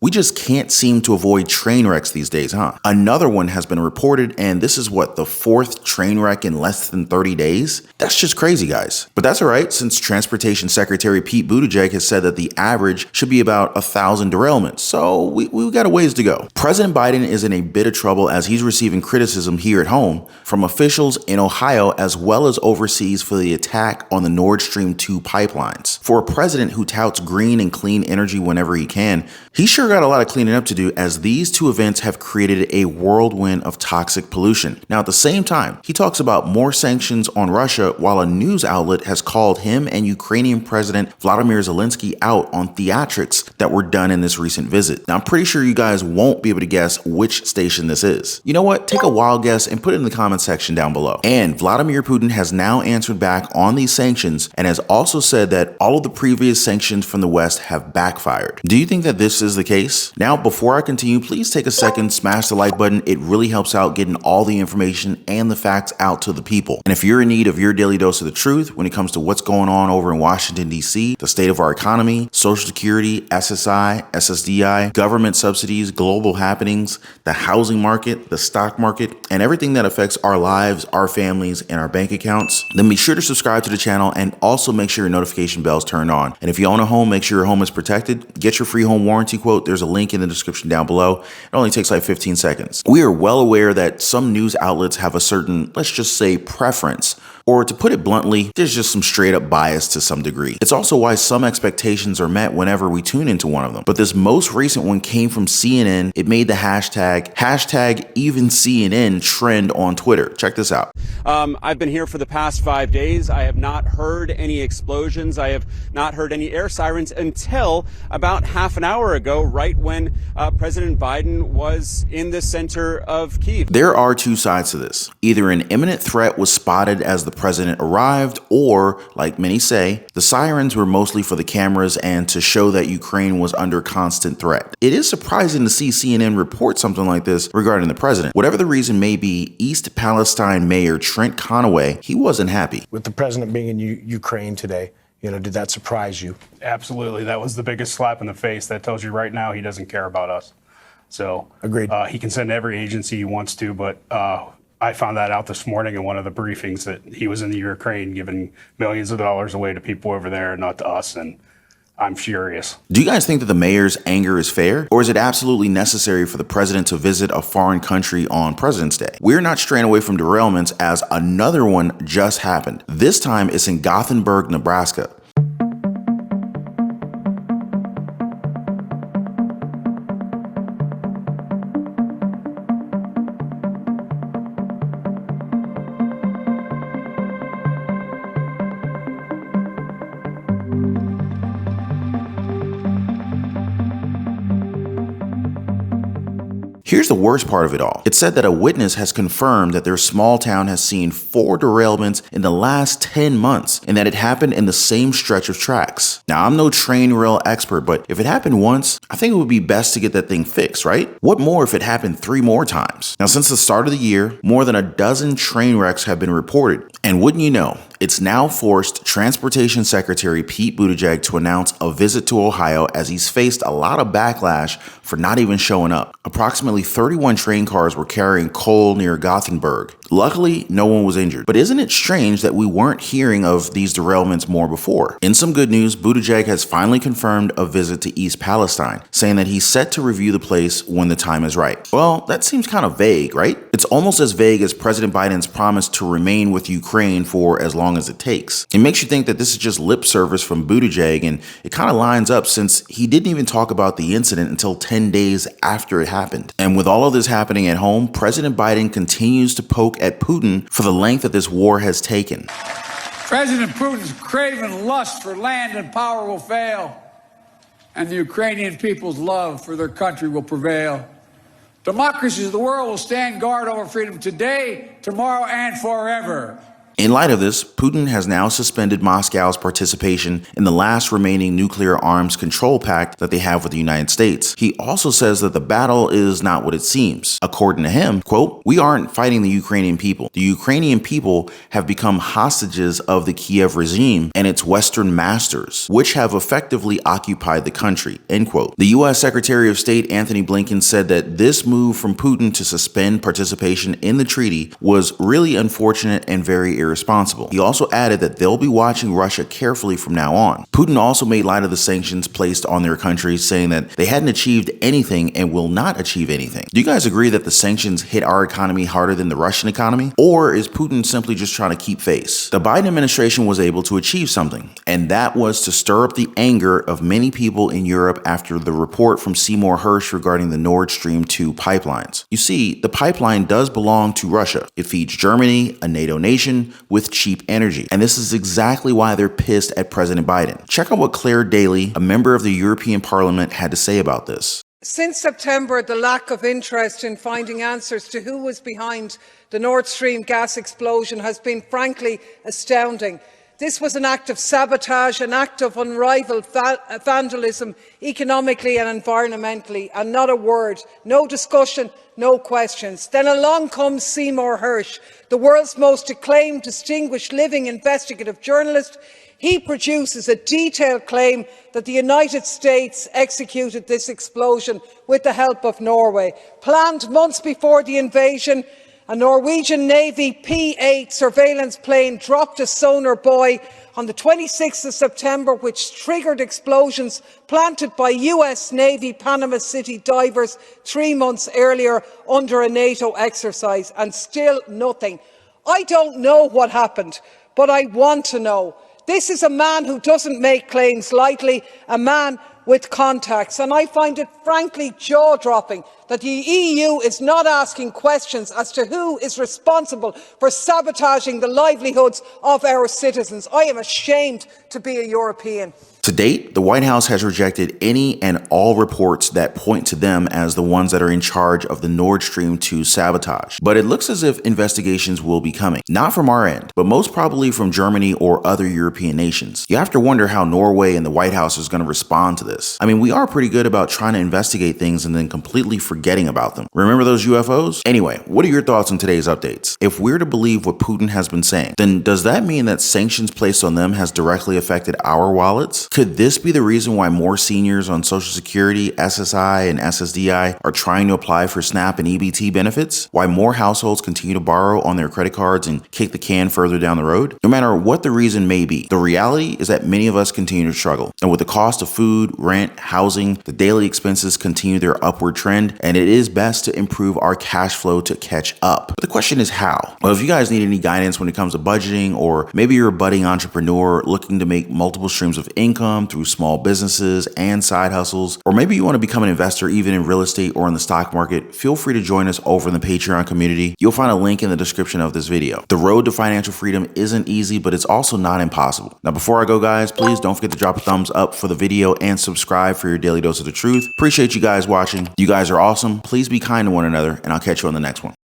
We just can't seem to avoid train wrecks these days, huh? Another one has been reported, and this is what, the fourth train wreck in less than 30 days? That's just crazy, guys. But that's all right, since Transportation Secretary Pete Buttigieg has said that the average should be about 1,000 derailments, so we got a ways to go. President Biden is in a bit of trouble as he's receiving criticism here at home from officials in Ohio as well as overseas for the attack on the Nord Stream 2 pipelines. For a president who touts green and clean energy whenever he can, he sure got a lot of cleaning up to do, as these two events have created a whirlwind of toxic pollution. Now, at the same time, he talks about more sanctions on Russia while a news outlet has called him and Ukrainian President Vladimir Zelensky out on theatrics that were done in this recent visit. Now, I'm pretty sure you guys won't be able to guess which station this is. You know what? Take a wild guess and put it in the comment section down below. And Vladimir Putin has now answered back on these sanctions and has also said that all of the previous sanctions from the West have backfired. Do you think that this is the case? Now, before I continue, please take a second, smash the like button. It really helps out getting all the information and the facts out to the people. And if you're in need of your daily dose of the truth when it comes to what's going on over in Washington, D.C., the state of our economy, Social Security, SSI, SSDI, government subsidies, global happenings, the housing market, the stock market, and everything that affects our lives, our families, and our bank accounts, then be sure to subscribe to the channel and also make sure your notification bell's turned on. And if you own a home, make sure your home is protected. Get your free home warranty quote. There's a link in the description down below. It only takes like 15 seconds. We are well aware that some news outlets have a certain, let's just say, preference, or to put it bluntly, there's just some straight up bias to some degree. It's also why some expectations are met whenever we tune into one of them. But this most recent one came from CNN. It made the hashtag even CNN trend on Twitter. Check this out. I've been here for the past 5 days. I have not heard any explosions. I have not heard any air sirens until about half an hour ago, right when President Biden was in the center of Kyiv. There are two sides to this. Either an imminent threat was spotted as the president arrived, or, like many say, the sirens were mostly for the cameras and to show that Ukraine was under constant threat. It is surprising to see CNN report something like this regarding the president. Whatever the reason may be, East Palestine Mayor Trent Conaway, he wasn't happy. With the president being in Ukraine today, did that surprise you? Absolutely. That was the biggest slap in the face. That tells you right now he doesn't care about us. So agreed. He can send every agency he wants to, but I found that out this morning in one of the briefings that he was in the Ukraine giving millions of dollars away to people over there, not to us, and I'm furious. Do you guys think that the mayor's anger is fair? Or is it absolutely necessary for the president to visit a foreign country on President's Day? We're not straying away from derailments, as another one just happened. This time it's in Gothenburg, Nebraska. Here's the worst part of it all. It said that a witness has confirmed that their small town has seen 4 derailments in the last 10 months, and that it happened in the same stretch of tracks. Now, I'm no train rail expert, but if it happened once, I think it would be best to get that thing fixed, right? What more if it happened 3 more times? Now, since the start of the year, more than a dozen train wrecks have been reported. And wouldn't you know, it's now forced Transportation Secretary Pete Buttigieg to announce a visit to Ohio, as he's faced a lot of backlash for not even showing up. Approximately 31 train cars were carrying coal near Gothenburg. Luckily, no one was injured. But isn't it strange that we weren't hearing of these derailments more before? In some good news, Buttigieg has finally confirmed a visit to East Palestine, saying that he's set to review the place when the time is right. Well, that seems kind of vague, right? It's almost as vague as President Biden's promise to remain with Ukraine for as long as it takes. It makes you think that this is just lip service from Buttigieg, and it kind of lines up since he didn't even talk about the incident until 10 days after it happened. And with all of this happening at home, President Biden continues to poke at Putin for the length that this war has taken. President Putin's craven lust for land and power will fail, and the Ukrainian people's love for their country will prevail. Democracies of the world will stand guard over freedom today, tomorrow, and forever. In light of this, Putin has now suspended Moscow's participation in the last remaining nuclear arms control pact that they have with the United States. He also says that the battle is not what it seems. According to him, quote, "We aren't fighting the Ukrainian people. The Ukrainian people have become hostages of the Kyiv regime and its Western masters, which have effectively occupied the country," end quote. The U.S. Secretary of State Anthony Blinken said that this move from Putin to suspend participation in the treaty was really unfortunate and very irresponsible. He also added that they'll be watching Russia carefully from now on. Putin also made light of the sanctions placed on their country, saying that they hadn't achieved anything and will not achieve anything. Do you guys agree that the sanctions hit our economy harder than the Russian economy? Or is Putin simply just trying to keep face? The Biden administration was able to achieve something, and that was to stir up the anger of many people in Europe after the report from Seymour Hersh regarding the Nord Stream 2 pipelines. You see, the pipeline does belong to Russia. It feeds Germany, a NATO nation, with cheap energy. And this is exactly why they're pissed at President Biden. Check out what Claire Daly, a member of the European Parliament, had to say about this. Since September, the lack of interest in finding answers to who was behind the Nord Stream gas explosion has been frankly astounding. This was an act of sabotage, an act of unrivalled vandalism, economically and environmentally, and not a word, no discussion, no questions. Then along comes Seymour Hersh, the world's most acclaimed, distinguished living investigative journalist. He produces a detailed claim that the United States executed this explosion with the help of Norway. Planned months before the invasion, a Norwegian Navy P-8 surveillance plane dropped a sonar buoy on the 26th of September, which triggered explosions planted by US Navy Panama City divers 3 months earlier under a NATO exercise, and still nothing. I don't know what happened, but I want to know. This is a man who doesn't make claims lightly, a man with contacts, and I find it frankly jaw-dropping that the EU is not asking questions as to who is responsible for sabotaging the livelihoods of our citizens. I am ashamed to be a European. To date, the White House has rejected any and all reports that point to them as the ones that are in charge of the Nord Stream 2 sabotage. But it looks as if investigations will be coming. Not from our end, but most probably from Germany or other European nations. You have to wonder how Norway and the White House is going to respond to this. I mean, we are pretty good about trying to investigate things and then completely forgetting about them. Remember those UFOs? Anyway, what are your thoughts on today's updates? If we're to believe what Putin has been saying, then does that mean that sanctions placed on them has directly affected our wallets? Could this be the reason why more seniors on Social Security, SSI, and SSDI are trying to apply for SNAP and EBT benefits? Why more households continue to borrow on their credit cards and kick the can further down the road? No matter what the reason may be, the reality is that many of us continue to struggle. And with the cost of food, rent, housing, the daily expenses continue their upward trend, and it is best to improve our cash flow to catch up. But the question is how? Well, if you guys need any guidance when it comes to budgeting, or maybe you're a budding entrepreneur looking to make multiple streams of income through small businesses and side hustles, or maybe you want to become an investor even in real estate or in the stock market, feel free to join us over in the Patreon community. You'll find a link in the description of this video. The road to financial freedom isn't easy, but it's also not impossible. Now, before I go, guys, please don't forget to drop a thumbs up for the video and subscribe for your daily dose of the truth. Appreciate you guys watching. You guys are awesome. Please be kind to one another, and I'll catch you on the next one.